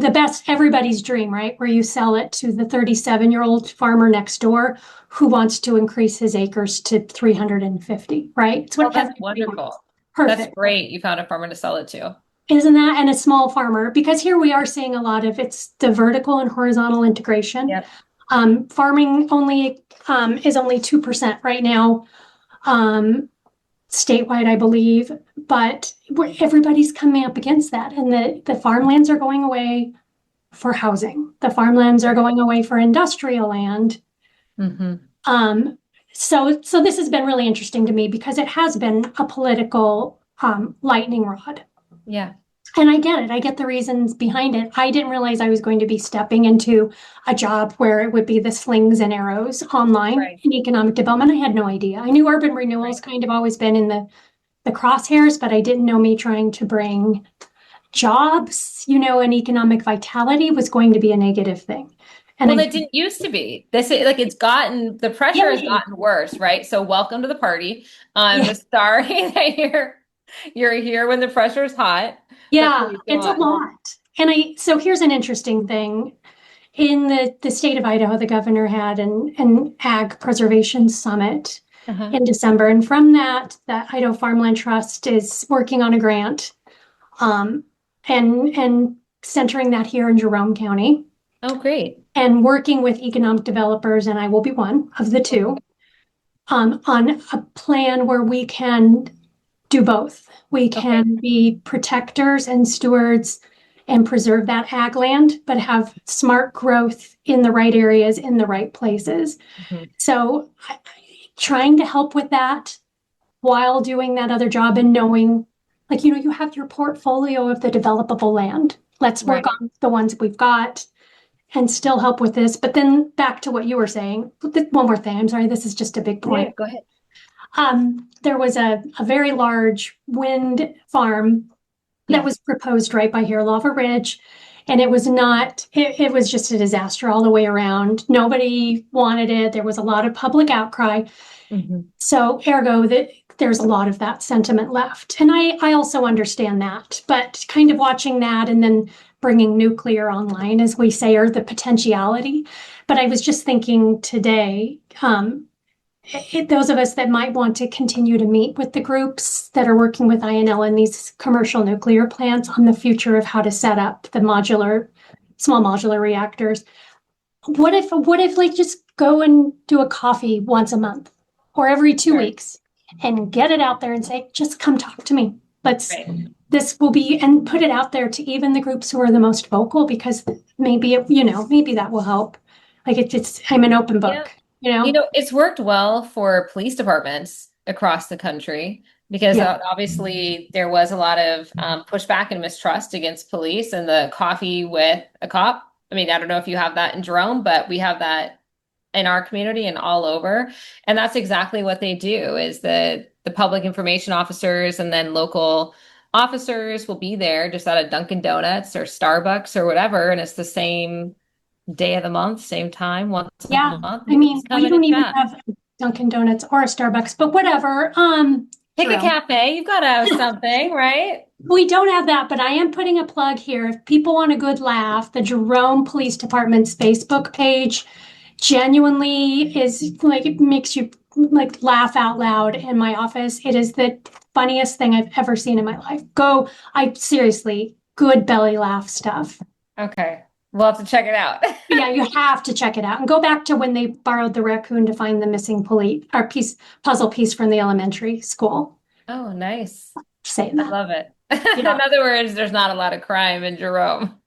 the best, everybody's dream, right? Where you sell it to the 37-year-old farmer next door who wants to increase his acres to 350, right? It's what that's wonderful. Perfect. That's great. You found a farmer to sell it to. Isn't that? And a small farmer, because here we are seeing a lot of it's the vertical and horizontal integration. Yep. Farming only is only 2% right now, statewide, I believe. But everybody's coming up against that, and the farmlands are going away. for housing. The farmlands are going away for industrial land. So this has been really interesting to me because it has been a political lightning rod. Yeah. And I get it. I get the reasons behind it. I didn't realize I was going to be stepping into a job where it would be the slings and arrows online in economic development. I had no idea. I knew urban renewal's kind of always been in the crosshairs, but I didn't know me trying to bring jobs, and economic vitality was going to be a negative thing. And it didn't used to be. The pressure has gotten worse, right? So welcome to the party. Sorry that you're here when the pressure is hot. Yeah, it's a lot. And so here's an interesting thing. In the state of Idaho, the governor had an ag preservation summit in December. And from that, the Idaho Farmland Trust is working on a grant and centering that here in Jerome County. Oh, great. And working with economic developers, and I will be one of the two, on a plan where we can do both. We can be protectors and stewards and preserve that ag land, but have smart growth in the right areas, in the right places. So trying to help with that while doing that other job and knowing, you have your portfolio of the developable land. Let's work on the ones we've got and still help with this. But then back to what you were saying, one more thing. I'm sorry, this is just a big point. Yeah, go ahead. There was a very large wind farm that was proposed right by here, Lava Ridge. And it was it was just a disaster all the way around. Nobody wanted it. There was a lot of public outcry. So ergo, there's a lot of that sentiment left. And I also understand that, but kind of watching that and then bringing nuclear online, as we say, or the potentiality. But I was just thinking today, those of us that might want to continue to meet with the groups that are working with INL in these commercial nuclear plants on the future of how to set up the small modular reactors. What if just go and do a coffee once a month or every 2 weeks and get it out there and say, just come talk to me. This will be, and put it out there to even the groups who are the most vocal, because maybe that will help. I'm an open book. It's worked well for police departments across the country because obviously there was a lot of pushback and mistrust against police, and the coffee with a cop. I mean, I don't know if you have that in Jerome, but we have that in our community and all over. And that's exactly what they do, is the public information officers and then local officers will be there just at a Dunkin' Donuts or Starbucks or whatever. And it's the same day of the month, same time, once a month. I mean, we don't even have Dunkin' Donuts or a Starbucks, but whatever. Pick a cafe. You've got to have something, right? We don't have that, but I am putting a plug here. If people want a good laugh, the Jerome Police Department's Facebook page genuinely is it makes you laugh out loud in my office. It is the funniest thing I've ever seen in my life. Seriously, good belly laugh stuff. Okay. We'll have to check it out. Yeah, you have to check it out. And go back to when they borrowed the raccoon to find the missing puzzle piece from the elementary school. Oh, nice. Say that. I love it. In other words, there's not a lot of crime in Jerome.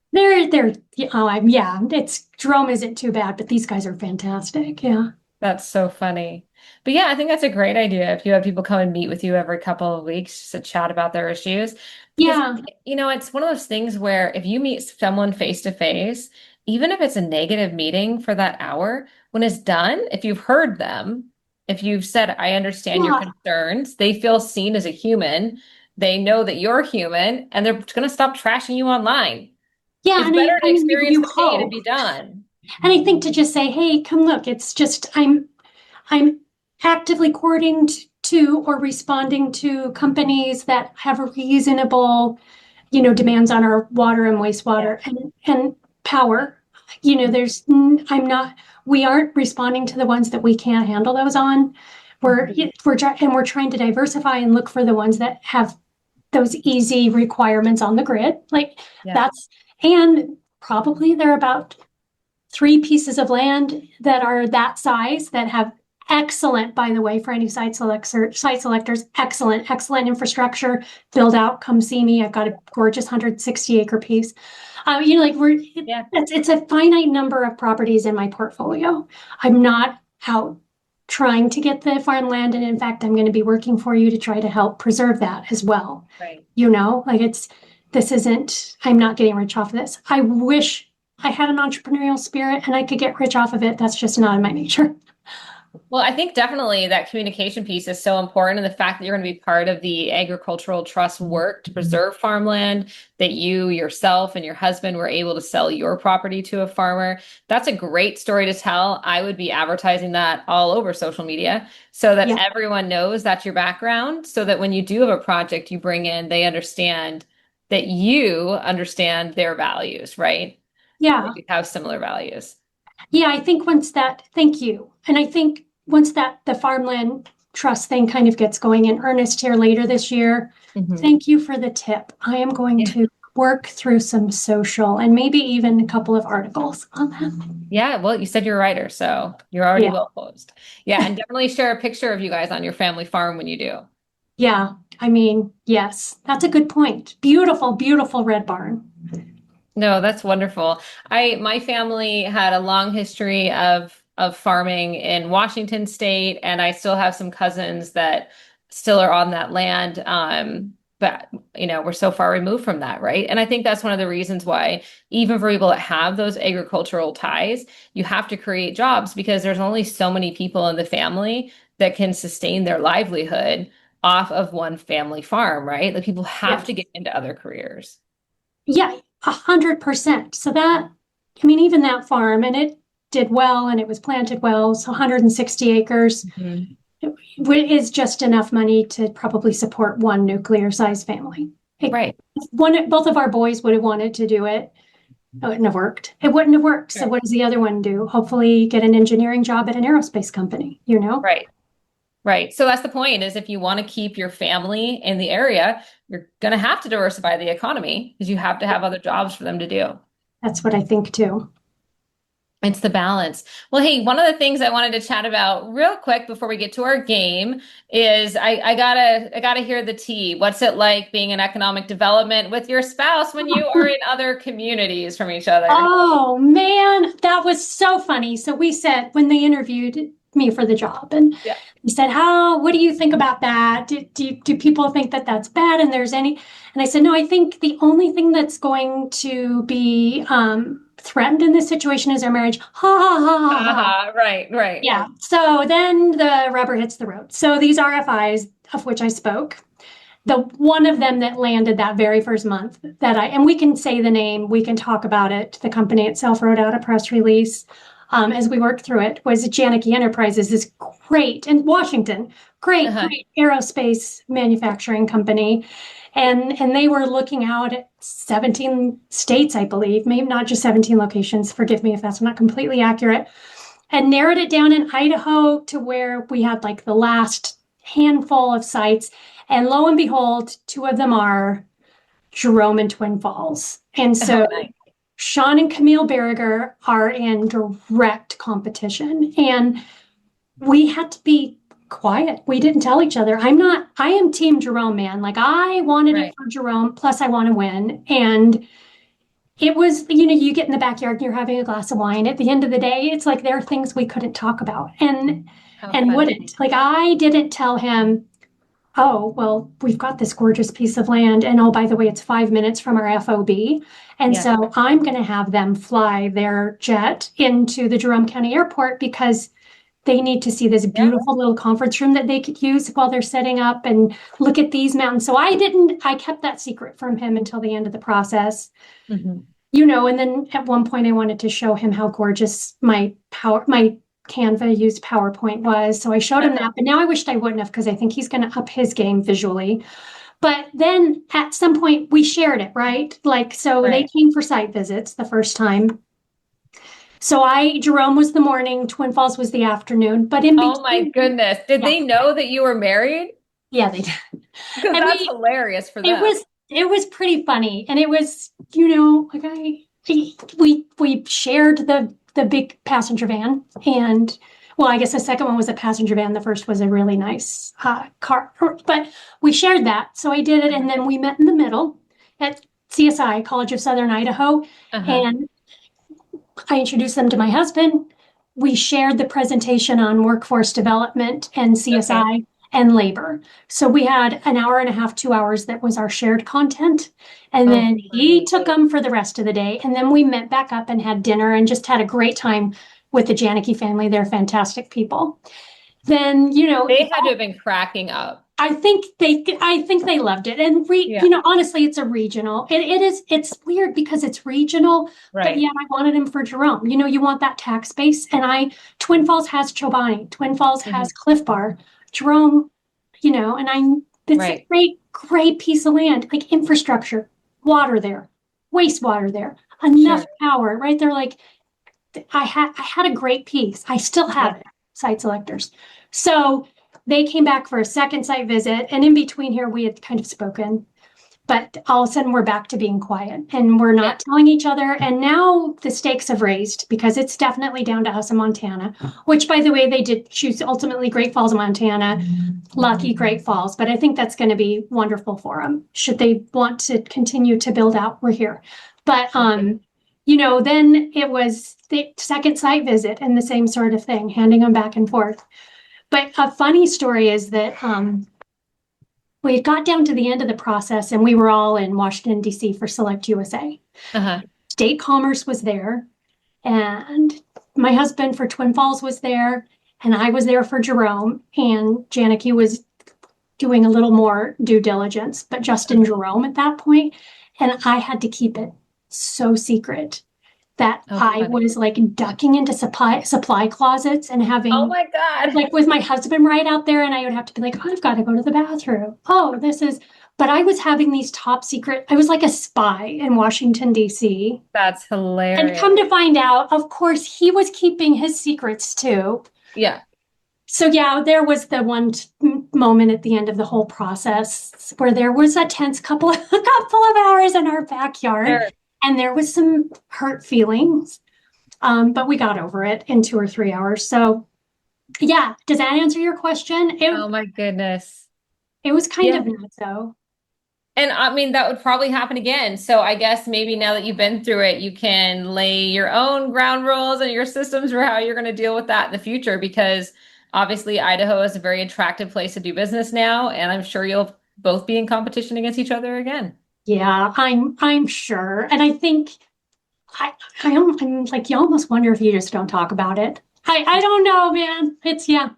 Jerome isn't too bad, but these guys are fantastic. Yeah. That's so funny. But yeah, I think that's a great idea. If you have people come and meet with you every couple of weeks just to chat about their issues. Because, it's one of those things where if you meet someone face to face, even if it's a negative meeting for that hour, when it's done, if you've heard them, if you've said, I understand your concerns, they feel seen as a human. They know that you're human, and they're going to stop trashing you online. Yeah. It's better to experience the pain and be done. And I think to just say, hey, come look, it's just, I'm actively courting to or responding to companies that have reasonable, demands on our water and wastewater and power. We aren't responding to the ones that we can't handle those on. We're trying to diversify and look for the ones that have those easy requirements on the grid. And probably there are about 3 pieces of land that are that size that have Excellent, by the way, for any site selectors. Excellent, excellent infrastructure. Build out, come see me. I've got a gorgeous 160-acre piece. Yeah. It's a finite number of properties in my portfolio. I'm not out trying to get the farmland, and in fact, I'm going to be working for you to try to help preserve that as well. Right. I'm not getting rich off of this. I wish I had an entrepreneurial spirit and I could get rich off of it. That's just not in my nature. Well, I think definitely that communication piece is so important. And the fact that you're going to be part of the agricultural trust work to preserve farmland, that you yourself and your husband were able to sell your property to a farmer. That's a great story to tell. I would be advertising that all over social media so that everyone knows that's your background, so that when you do have a project you bring in, they understand that you understand their values, right? Yeah. You have similar values. Yeah, I think thank you. And I think once the farmland trust thing kind of gets going in earnest here later this year, thank you for the tip. I am going to work through some social and maybe even a couple of articles on that. Yeah, well, you said you're a writer, so you're already well posed. Yeah, and definitely share a picture of you guys on your family farm when you do. Yeah, I mean, yes, that's a good point. Beautiful, beautiful red barn. No, that's wonderful. My family had a long history of farming in Washington State, and I still have some cousins that still are on that land. But we're so far removed from that, right? And I think that's one of the reasons why, even for people that have those agricultural ties, you have to create jobs, because there's only so many people in the family that can sustain their livelihood off of one family farm, right? Like, people have to get into other careers. Yeah, 100%. So even that farm, and it did well and it was planted well, so 160 acres is just enough money to probably support one nuclear sized family. Right. Both of our boys would have wanted to do it. It wouldn't have worked. So what does the other one do? Hopefully get an engineering job at an aerospace company, Right. Right. So that's the point, is if you want to keep your family in the area, you're going to have to diversify the economy, because you have to have other jobs for them to do. That's what I think too. It's the balance. Well, hey, one of the things I wanted to chat about real quick before we get to our game is I gotta hear the tea. What's it like being in economic development with your spouse when you are in other communities from each other? Oh man, that was so funny. So we said, when they interviewed me for the job, and we said, what do you think about that? Do people think that that's bad? And I said, no, I think the only thing that's going to be threatened in this situation is our marriage. Ha ha ha ha ha. Right. Yeah. So then the rubber hits the road. So these RFIs, of which I spoke, the one of them that landed that very first month and we can say the name, we can talk about it. The company itself wrote out a press release as we worked through it, was Janicki Enterprises, this great in Washington, great aerospace manufacturing company. And they were looking out at 17 states, I believe, maybe not just 17 locations. Forgive me if that's not completely accurate. And narrowed it down in Idaho to where we had like the last handful of sites. And lo and behold, two of them are Jerome and Twin Falls. And so Sean and Camille Barigar are in direct competition. And we had to be quiet. We didn't tell each other. I am team Jerome, man. Like, I wanted it for Jerome, plus I want to win. And it was, you get in the backyard and you're having a glass of wine. At the end of the day, it's like there are things we couldn't talk about. And wouldn't. Like, I didn't tell him, oh, well, we've got this gorgeous piece of land. And oh, by the way, it's 5 minutes from our FOB. And so I'm going to have them fly their jet into the Jerome County Airport, because they need to see this beautiful little conference room that they could use while they're setting up and look at these mountains. So I kept that secret from him until the end of the process. And then at one point I wanted to show him how gorgeous my Canva used PowerPoint was. So I showed him that, but now I wished I wouldn't have, because I think he's going to up his game visually. But then at some point we shared it, right? They came for site visits the first time. So Jerome was the morning, Twin Falls was the afternoon, but in between. Oh my goodness. Did they know that you were married? Yeah, they did. Because that's hilarious for them. It was pretty funny. And it was, we shared the big passenger van, and Well, I guess the second one was a passenger van. The first was a really nice car, but we shared that. So I did it, and then we met in the middle at CSI, College of Southern Idaho, and I introduced them to my husband. We shared the presentation on workforce development and CSI and labor. So we had an hour and a half, 2 hours that was our shared content. And then he took them for the rest of the day. And then we met back up and had dinner and just had a great time with the Janicki family. They're fantastic people. Then, they had to have been cracking up. I think they loved it. And honestly, it's a regional. It's weird because it's regional, but yet I wanted him for Jerome. You want that tax base. And Twin Falls has Chobani. Twin Falls has Cliff Bar. Jerome, it's a great piece of land, like infrastructure, water there, wastewater there, enough power, right? They're like, I had a great piece. I still have it, site selectors. So they came back for a second site visit, and in between here, we had kind of spoken, but all of a sudden we're back to being quiet and we're not telling each other. And now the stakes have raised because it's definitely down to us in Montana, which, by the way, they did choose ultimately Great Falls, Montana, lucky Great Falls. But I think that's going to be wonderful for them. Should they want to continue to build out, we're here. But, then it was the second site visit and the same sort of thing, handing them back and forth. But a funny story is that we had got down to the end of the process and we were all in Washington, D.C. for Select USA. State Commerce was there, and my husband for Twin Falls was there, and I was there for Jerome, and Janicki was doing a little more due diligence, but just in Jerome at that point. And I had to keep it so secret that I was like ducking into supply closets and having, oh my God, like with my husband right out there. And I would have to be like, I've got to go to the bathroom. But I was having these top secret, I was like a spy in Washington, D.C. That's hilarious. And come to find out, of course, he was keeping his secrets too. Yeah. So there was the one moment at the end of the whole process where there was a tense couple of hours in our backyard. Sure. And there was some hurt feelings, but we got over it in 2 or 3 hours. So, does that answer your question? Oh my goodness. It was kind of nuts, though. And I mean, that would probably happen again. So I guess maybe now that you've been through it, you can lay your own ground rules and your systems for how you're going to deal with that in the future, because obviously Idaho is a very attractive place to do business now. And I'm sure you'll both be in competition against each other again. Yeah, I'm sure. And I think I'm like, you almost wonder if you just don't talk about it. I don't know, man.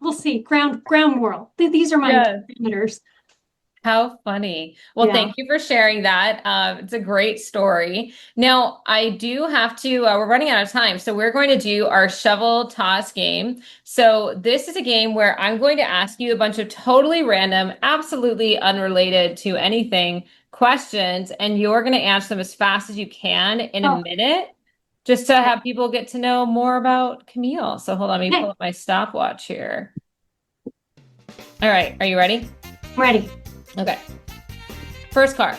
We'll see. Ground world. These are my parameters. How funny. Well, thank you for sharing that. It's a great story. Now, I do have to, we're running out of time, so we're going to do our shovel toss game. So this is a game where I'm going to ask you a bunch of totally random, absolutely unrelated to anything questions, and you're going to answer them as fast as you can in a minute, just to have people get to know more about Camille. So hold on, let me pull up my stopwatch here. All right, are you ready? I'm ready. Okay. First car.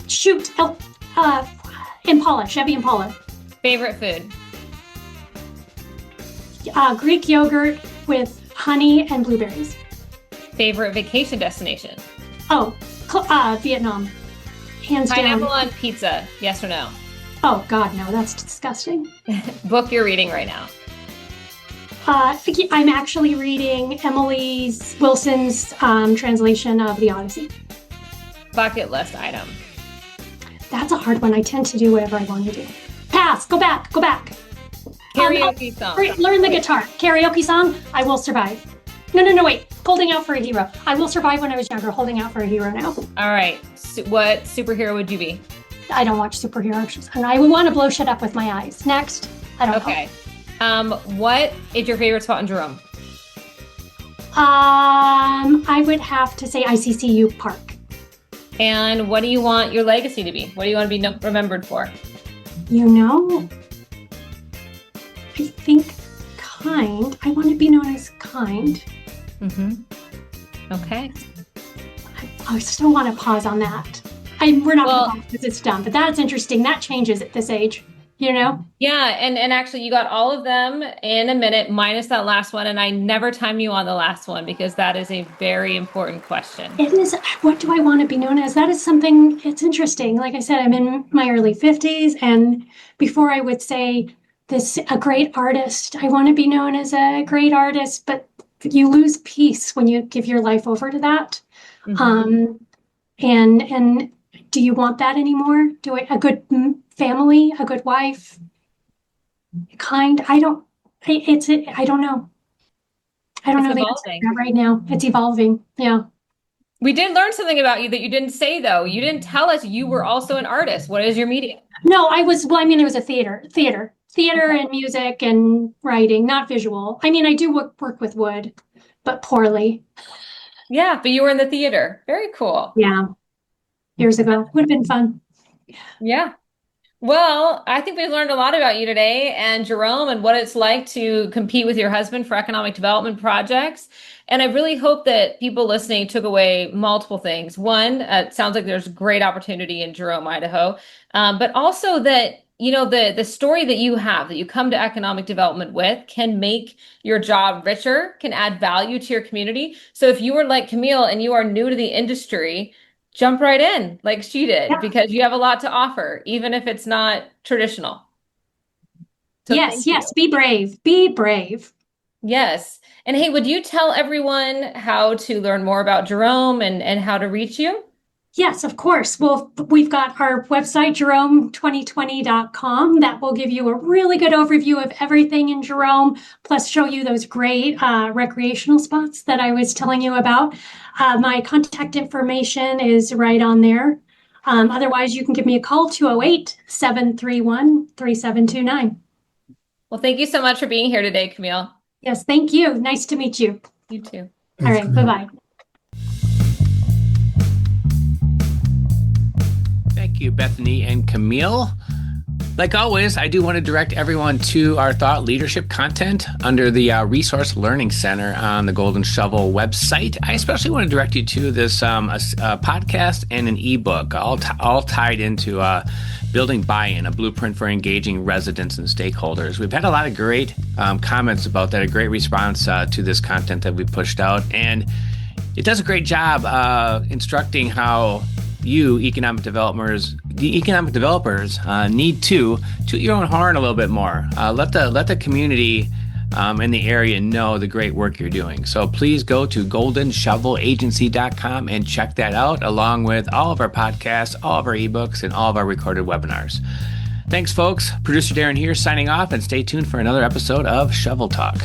Shoot. Impala, Chevy Impala. Favorite food. Greek yogurt with honey and blueberries. Favorite vacation destination. Vietnam. Hands down. Pineapple on pizza, yes or no? Oh God, no, that's disgusting. Book you're reading right now. I'm actually reading Emily Wilson's translation of the Odyssey. Bucket list item. That's a hard one. I tend to do whatever I want to do. Pass. Go back. Karaoke song. Learn the guitar. Karaoke song. I will survive. No, wait. Holding out for a hero. I will survive when I was younger. Holding out for a hero now. All right. What superhero would you be? I don't watch superheroes. And I would want to blow shit up with my eyes. Next. I don't know. Okay. What is your favorite spot in Jerome? I would have to say ICCU Park. And what do you want your legacy to be? What do you want to be remembered for? I think kind. I want to be known as kind. Okay. I still want to pause on that. We're not going to pause because it's done, but that's interesting. That changes at this age. Yeah, and actually you got all of them in a minute minus that last one, and I never time you on the last one because that is a very important question. It is, what do I want to be known as? That is something, it's interesting. Like I said, I'm in my early 50s, and before I would say a great artist, I want to be known as a great artist, but you lose peace when you give your life over to that. And do you want that anymore? A good family, a good wife, I don't know. I don't know the answer to that right now. It's evolving. Yeah. We did learn something about you that you didn't say, though. You didn't tell us you were also an artist. What is your medium? No, it was a theater and music and writing, not visual. I mean, I do work with wood, but poorly. Yeah, but you were in the theater. Very cool. Yeah. Years ago. Would have been fun. Yeah. Well, I think we've learned a lot about you today and Jerome and what it's like to compete with your husband for economic development projects. And I really hope that people listening took away multiple things. One, it sounds like there's great opportunity in Jerome, Idaho, but also that, the story that you have, that you come to economic development with, can make your job richer, can add value to your community. So if you were like Camille and you are new to the industry, jump right in like she did, because you have a lot to offer, even if it's not traditional. So yes. Be brave. Be brave. Yes. And hey, would you tell everyone how to learn more about Jerome and how to reach you? Yes, of course. Well, we've got our website, Jerome2020.com. That will give you a really good overview of everything in Jerome, plus show you those great recreational spots that I was telling you about. My contact information is right on there. Otherwise, you can give me a call, 208-731-3729. Well, thank you so much for being here today, Camille. Yes, thank you. Nice to meet you. You too. All right, bye-bye. Thank you, Bethany and Camille. Like always, I do want to direct everyone to our thought leadership content under the Resource Learning Center on the Golden Shovel website. I especially want to direct you to this podcast and an ebook, all tied into building buy-in, a blueprint for engaging residents and stakeholders. We've had a lot of great comments about that, a great response to this content that we pushed out, and it does a great job instructing how you economic developers need to toot your own horn a little bit more. Let the community in the area know the great work you're doing. So please go to goldenshovelagency.com and check that out, along with all of our podcasts, all of our ebooks, and all of our recorded webinars. Thanks, folks. Producer Darren here signing off, and stay tuned for another episode of Shovel Talk.